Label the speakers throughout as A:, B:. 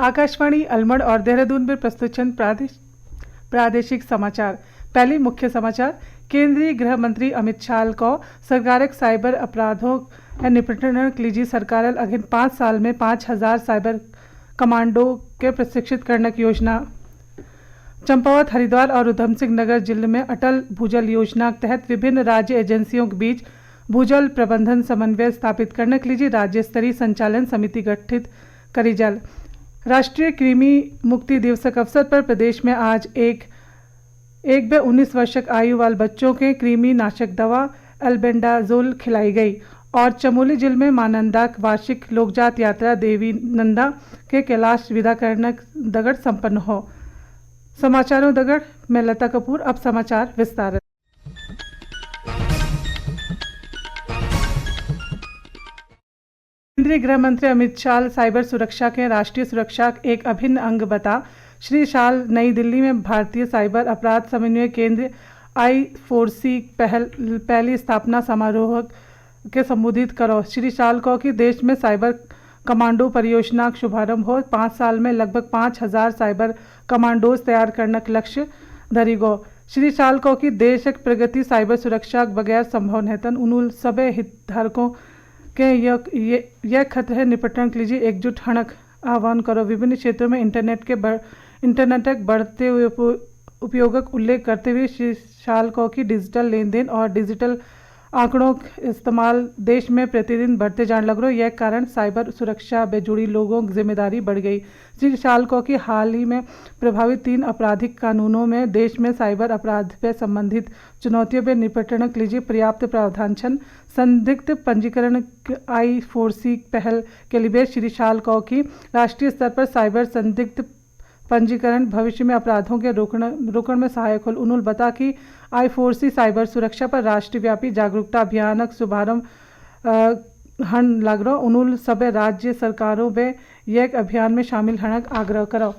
A: आकाशवाणी अलमड़ और देहरादून में प्रस्तुत चंद प्रादेशिक समाचार। पहले मुख्य समाचार। केंद्रीय गृह मंत्री अमित शाह को सरकारक साइबर अपराधों निपटण के लिए सरकार अगिन 5 साल में 5000 साइबर कमांडो के प्रशिक्षित करने की योजना। चंपावत, हरिद्वार और उधम सिंह नगर जिले में अटल भूजल योजना के तहत विभिन्न राज्य एजेंसियों के बीच भूजल प्रबंधन समन्वय स्थापित करने के लिए राज्य स्तरीय संचालन समिति गठित करी जल। राष्ट्रीय कृमि मुक्ति दिवस के अवसर पर प्रदेश में आज एक 19 वर्षक आयु वाले बच्चों के कृमि नाशक दवा एल्बेंडाजोल खिलाई गई। और चमोली जिले में मां नंदा वार्षिक लोकजात यात्रा देवी नंदा के कैलाश विदा करने दगड़ संपन्न हो। समाचारों दगड़ मैं लता कपूर। अब समाचार विस्तार। केंद्रीय गृह मंत्री अमित शाह साइबर सुरक्षा के राष्ट्रीय सुरक्षा का एक अभिन्न अंग बता। श्री शाह नई दिल्ली में भारतीय साइबर अपराध समन्वय केंद्र I4C पहली स्थापना समारोह के संबोधित करो। श्री शाह को कि देश में साइबर कमांडो परियोजना का शुभारंभ हो 5 साल में लगभग 5000 साइबर कमांडोज तैयार करने का लक्ष्य धरी गो। श्री शाह को कि देश की प्रगति साइबर सुरक्षा के बगैर संभव नहीं। उन्होंने सभी हितधारकों के यह खतरे निपटने के लिए एकजुट होने का आह्वान करो। विभिन्न क्षेत्रों में इंटरनेट के बढ़ते हुए उपयोग का उल्लेख करते हुए श्री शाह को कि डिजिटल लेन देन और डिजिटल आंकड़ों का इस्तेमाल देश में प्रतिदिन बढ़ते जाने लग रहा। यह कारण साइबर सुरक्षा से जुड़ी लोगों की जिम्मेदारी बढ़ गई। श्री शाह को कि हाल ही में प्रभावित 3 आपराधिक कानूनों में देश में साइबर अपराध से संबंधित चुनौतियों पर निपटने के लिए पर्याप्त प्रावधान छन। संदिग्ध पंजीकरण I4C पहल के लिए श्री शाह को कि राष्ट्रीय स्तर पर साइबर संदिग्ध पंजीकरण भविष्य में अपराधों के रोकने में सहायक हो। उन्होंने बता कि I4C साइबर सुरक्षा पर राष्ट्रव्यापी जागरूकता अभियान का शुभारंभ हन लग रहा। उन्होंने सभी राज्य सरकारों में यह अभियान में शामिल होने का आग्रह करो।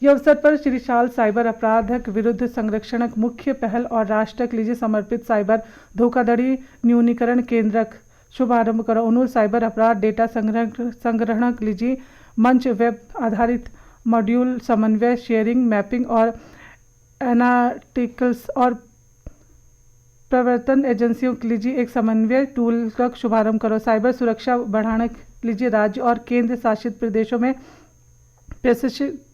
A: यह अवसर पर श्री शाह साइबर अपराध के विरुद्ध संरक्षण मुख्य पहल और राष्ट्र के लिए समर्पित साइबर धोखाधड़ी न्यूनीकरण केंद्र का शुभारंभ करो। उन्होंने साइबर अपराध डेटा संग्रहण के लिए मंच वेब आधारित मॉड्यूल समन्वय शेयरिंग मैपिंग और एनालिटिक्स और प्रवर्तन एजेंसियों के लिए एक समन्वय टूल का शुभारंभ करो। साइबर सुरक्षा बढ़ाने के लिए राज्य और केंद्र शासित प्रदेशों में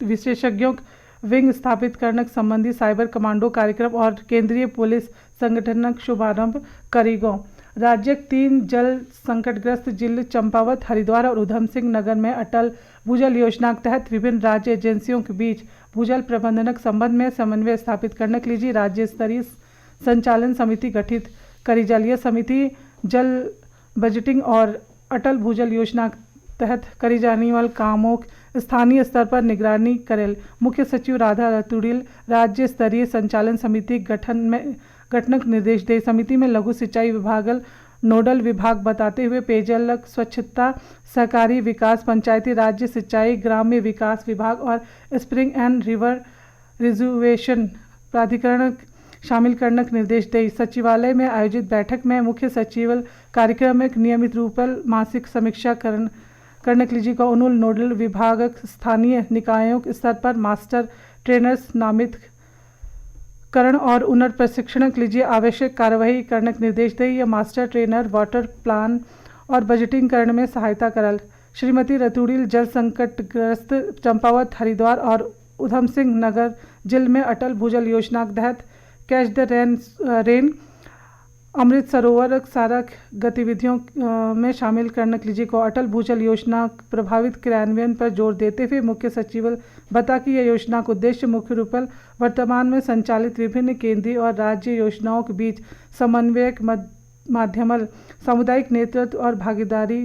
A: विशेषज्ञों विंग स्थापित करने संबंधी साइबर कमांडो कार्यक्रम और केंद्रीय पुलिस संगठन का शुभारंभ करेगा। राज्य के 3 जल संकटग्रस्त जिले चंपावत, हरिद्वार और उधम सिंह नगर में अटल भूजल योजना के तहत विभिन्न राज्य एजेंसियों के बीच भूजल प्रबंधन के संबंध में समन्वय स्थापित करने के लिए राज्य स्तरीय संचालन समिति गठित करी जल। यह समिति जल बजटिंग और अटल भूजल योजना के तहत करी जाने वाले कामों स्थानीय स्तर पर निगरानी करेल। मुख्य सचिव राधा रतूड़ी राज्य स्तरीय संचालन समिति गठन के निर्देश दे। समिति में लघु सिंचाई विभाग नोडल विभाग बताते हुए पेयजल स्वच्छता, सहकारी विकास, पंचायती राज्य सिंचाई, ग्राम्य विकास विभाग और स्प्रिंग एंड रिवर रिजर्वेशन प्राधिकरण शामिल करने के निर्देश दिए। सचिवालय में आयोजित बैठक में मुख्य सचिव कार्यक्रम में नियमित रूप से मासिक समीक्षा करने के लिए उन्होंने नोडल विभाग स्थानीय निकायों स्तर पर मास्टर ट्रेनर्स नामित करण और उन्नत प्रशिक्षण के लिए आवश्यक कार्यवाही करने के निर्देश दिए। यह मास्टर ट्रेनर वाटर प्लान और बजटिंग करने में सहायता करल। श्रीमती रतूड़ी जल संकटग्रस्त चंपावत, हरिद्वार और उधम सिंह नगर जिले में अटल भूजल योजना के तहत catch the rain Amrit Sarovar सारा गतिविधियों में शामिल करने के लिए को अटल भूजल योजना प्रभावित क्रियान्वयन पर जोर देते हुए मुख्य सचिव बता कि यह योजना का उद्देश्य मुख्य रूप से वर्तमान में संचालित विभिन्न केंद्रीय और राज्य योजनाओं के बीच समन्वय के माध्यम सामुदायिक नेतृत्व और भागीदारी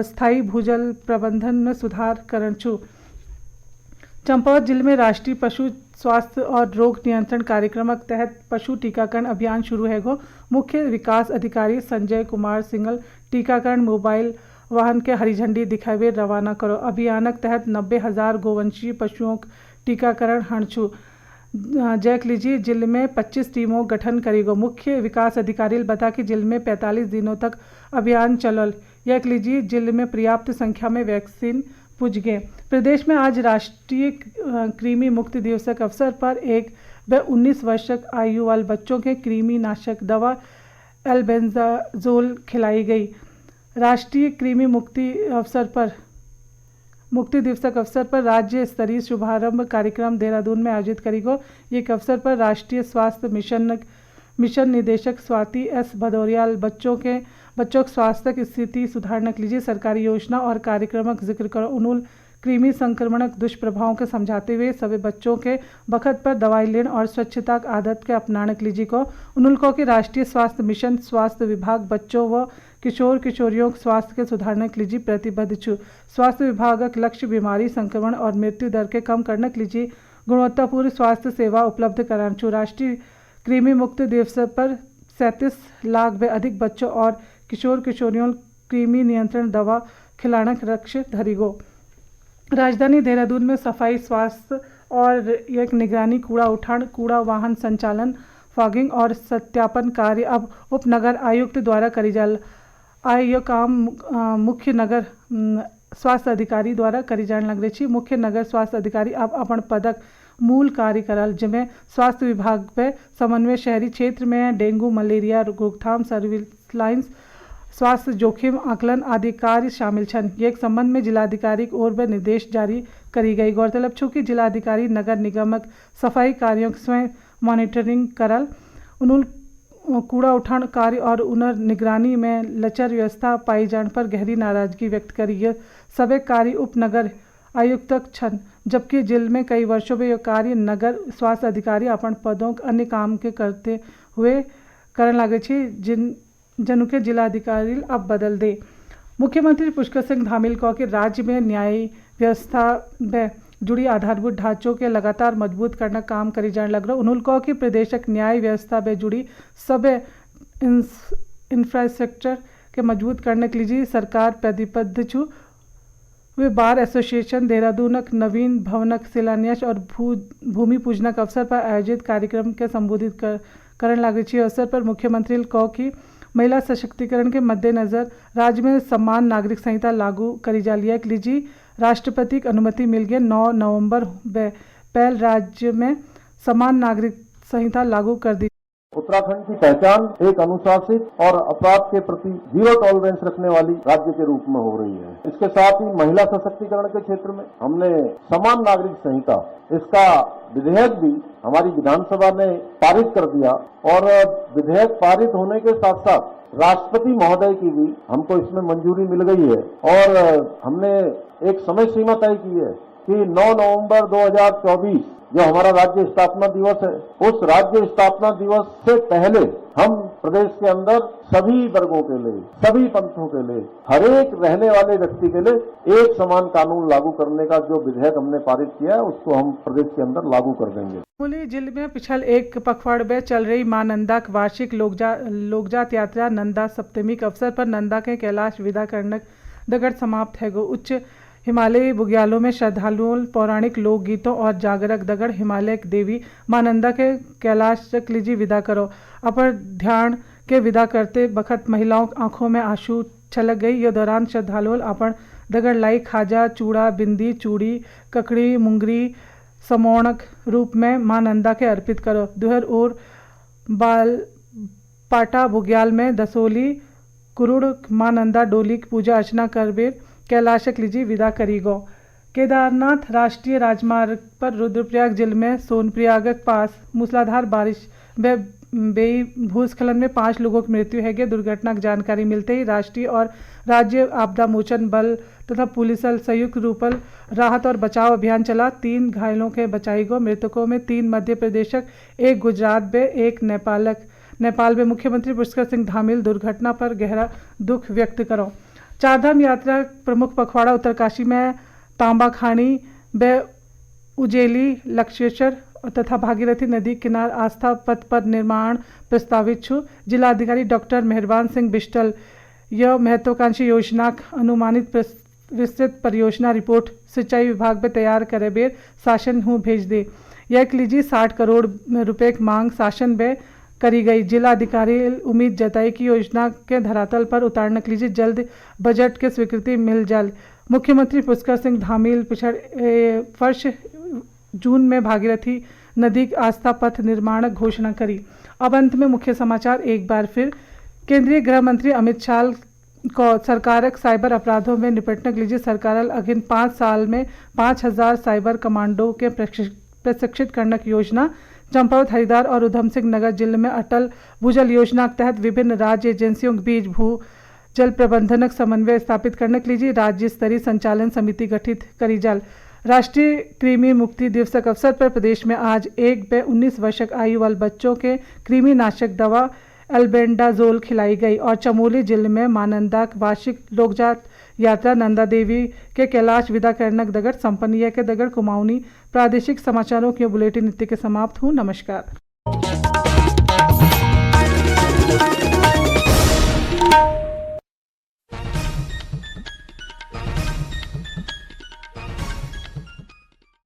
A: स्थायी भूजल प्रबंधन में सुधार करन छु। चंपावत जिले में राष्ट्रीय पशु स्वास्थ्य और रोग नियंत्रण कार्यक्रम के तहत पशु टीकाकरण अभियान शुरू है गो। मुख्य विकास अधिकारी संजय कुमार सिंगल टीकाकरण मोबाइल वाहन के हरी झंडी दिखावे रवाना करो। अभियान के तहत 90,000 गोवंशीय पशुओं का टीकाकरण हणछु। जैक लीजिए जिले में 25 टीमों गठन करेगा। मुख्य विकास अधिकारी बता कि जिले में 45 दिनों तक अभियान चलल। यह लीजिए जिले में पर्याप्त संख्या में वैक्सीन पुज गए। प्रदेश में आज राष्ट्रीय कृमि मुक्ति दिवस के अवसर पर 1 व 19 वर्षक आयु वाले बच्चों के कृमि नाशक दवा एल्बेंडाजोल खिलाई गई। राष्ट्रीय कृमि मुक्ति दिवस के अवसर पर राज्य स्तरीय शुभारंभ कार्यक्रम देहरादून में आयोजित करी गो। एक अवसर पर राष्ट्रीय स्वास्थ्य मिशन निदेशक स्वाति एस भदौरिया बच्चों के स्वास्थ्य की स्थिति सुधारने के लिए सरकारी योजना और कार्यक्रमक जिक्र करो। उन्होंने कृमि संक्रमणक दुष्प्रभावों के समझाते हुए सभी बच्चों के वक्त पर दवाई लेने और स्वच्छता की आदत के अपनाने के लिए को उन्होंने कि राष्ट्रीय स्वास्थ्य मिशन स्वास्थ्य विभाग बच्चों व किशोर किशोरियों के स्वास्थ्य के सुधारने के लिए प्रतिबद्ध छु। स्वास्थ्य विभाग का लक्ष्य बीमारी संक्रमण और मृत्यु दर के कम करने के लिए गुणवत्तापूर्ण स्वास्थ्य सेवा उपलब्ध कराना छु। राष्ट्रीय कृमि मुक्ति दिवस पर 37 लाख व अधिक बच्चों और किशोर किशोरियों कृमि नियंत्रण दवा खिलाने का लक्ष्य धरी गो। राजधानी देहरादून में सफाई स्वास्थ्य और एक निगरानी कूड़ा उठान कूड़ा वाहन संचालन फॉगिंग और सत्यापन कार्य अब उपनगर आयुक्त द्वारा करी जाल यह काम मुख्य नगर स्वास्थ्य अधिकारी द्वारा करी जाने लग रही। मुख्य नगर स्वास्थ्य अधिकारी अब अपन पदक मूल कार्य करल जिसमें स्वास्थ्य विभाग पे समन्वय शहरी क्षेत्र में डेंगू मलेरिया रोकथाम सर्विलांस स्वास्थ्य जोखिम आकलन आदि कार्य शामिल छन। एक संबंध में जिलाधिकारी की ओर में निर्देश जारी करी गई। गौरतलब छो कि जिलाधिकारी नगर निगमक सफाई कार्यों की स्वयं मॉनिटरिंग करल। उन्होंने कूड़ा उठान कार्य और उनर निगरानी में लचर व्यवस्था पाई जाने पर गहरी नाराजगी व्यक्त करी। यह सभी कार्य उपनगर आयुक्त छन, जबकि जिले में कई वर्षों में यह कार्य नगर स्वास्थ्य अधिकारी अपन पदों अन्य काम के करते हुए करने लगे जिन के जिलाधिकारी अब बदल दे। मुख्यमंत्री पुष्कर सिंह धामील कहा कि राज्य में न्याय व्यवस्था में जुड़ी आधारभूत ढांचों के लगातार मजबूत करना काम करी जाने लग रहा। उन्होंने कहा कि प्रदेशक न्याय व्यवस्था में जुड़ी सब इंफ्रास्ट्रक्चर के मजबूत करने के लिए सरकार प्रतिबद्ध छु। वे बार एसोसिएशन देहरादूनक नवीन भवनक शिलान्यास और भूमि पूजना के अवसर पर आयोजित कार्यक्रम के संबोधित करने लगे। अवसर पर मुख्यमंत्री ने कहा कि महिला सशक्तिकरण के मद्देनजर राज्य में समान नागरिक संहिता लागू करी जा लिया के लिए राष्ट्रपति की अनुमति मिल गई। 9 नवंबर पहल राज्य में समान नागरिक संहिता लागू कर दी।
B: उत्तराखंड की पहचान एक अनुशासित और अपराध के प्रति जीरो टॉलरेंस रखने वाली राज्य के रूप में हो रही है। इसके साथ ही महिला सशक्तिकरण के क्षेत्र में हमने समान नागरिक संहिता इसका विधेयक भी हमारी विधानसभा ने पारित कर दिया और विधेयक पारित होने के साथ साथ राष्ट्रपति महोदय की भी हमको इसमें मंजूरी मिल गई है और हमने एक समय सीमा तय की है कि 9 नवंबर 2024 जो हमारा राज्य स्थापना दिवस है, उस राज्य स्थापना दिवस से पहले हम प्रदेश के अंदर सभी वर्गों के लिए, सभी पंथों के लिए, हर एक रहने वाले व्यक्ति के लिए एक समान कानून लागू करने का जो विधेयक हमने पारित किया है उसको हम प्रदेश के अंदर लागू कर देंगे।
A: चमोली जिले में पिछले एक पखवाड़ में चल रही मां नंदा की वार्षिक लोकजात यात्रा नंदा सप्तमी के अवसर पर नंदा के कैलाश विदा करने दगड़ समाप्त है। उच्च हिमालयी बुग्यालों में श्रद्धालुओं पौराणिक लोकगीतों और जागरक दगड़ हिमालय की देवी मां नंदा के कैलाश लीजी विदा करो। अपर ध्यान के विदा करते बखत महिलाओं आंखों में आंसू छलक गई। यह दौरान श्रद्धालुओं अपन दगड़ लाई खाजा चूड़ा बिंदी चूड़ी ककड़ी मुंगरी समोणक रूप में मां नंदा के अर्पित करो। दुहर और बाल पाटा बुग्याल में दसोली कुरुड़ मां नंदा डोली की पूजा अर्चना कर बेर कैलाशक लीजी विदा करी गो। केदारनाथ राष्ट्रीय राजमार्ग पर रुद्रप्रयाग जिले में सोनप्रयाग के पास मूसलाधार बारिश व बेई भूस्खलन में 5 लोगों की मृत्यु है। दुर्घटना की जानकारी मिलते ही राष्ट्रीय और राज्य आपदा मोचन बल तथा पुलिस संयुक्त रूपल राहत और बचाव अभियान चला। 3 घायलों के बचाई गो। मृतकों में 3 मध्य प्रदेशक, 1 गुजरात में, 1 नेपाल में। मुख्यमंत्री पुष्कर सिंह धामील दुर्घटना पर गहरा दुख व्यक्त करो। चारधाम यात्रा प्रमुख पखवाड़ा उत्तरकाशी में तांबा खानी व उजेली लक्ष्येश्वर तथा भागीरथी नदी किनार आस्था पथ पर निर्माण प्रस्तावित छु। जिलाधिकारी डॉक्टर मेहरबान सिंह बिस्टल यह महत्वाकांक्षी योजना अनुमानित विस्तृत परियोजना रिपोर्ट सिंचाई विभाग में तैयार करे बेर शासन हूँ भेज दे। यह लीजिए 60 करोड़ रुपए की मांग शासन में करी गई। जिलाधिकारी उम्मीद जताई कि योजना के धरातल पर उतारने के लिए जल्द बजट के स्वीकृति मिल जाए। मुख्यमंत्री पुष्कर सिंह धामील वर्ष जून में भागीरथी नदी आस्था पथ निर्माण घोषणा करी। अब अंत में मुख्य समाचार एक बार फिर। केंद्रीय गृह मंत्री अमित शाह को सरकारक साइबर अपराधों में निपटने के लिए सरकार अगिन 5 साल में 5000 साइबर कमांडो के प्रशिक्षित करने की योजना। चंपावत, हरिद्वार और उधम सिंह नगर जिले में अटल भूजल योजना के तहत विभिन्न राज्य एजेंसियों के बीच भू जल प्रबंधनक समन्वय स्थापित करने के लिए राज्य स्तरीय संचालन समिति गठित करी। जल राष्ट्रीय कृमि मुक्ति दिवस के अवसर पर प्रदेश में आज 1 से 19 वर्ष आयु वाले बच्चों के कृमि नाशक दवा एल्बेंडाजोल खिलाई गई। और चमोली जिले में मां नंदा वार्षिक लोकजात यात्रा नंदा देवी के कैलाश विदा करनक दगड़ संपन्न के दगड़ कुमाऊनी। प्रादेशिक समाचारों के बुलेटिन इत्ते के समाप्त हूँ। नमस्कार।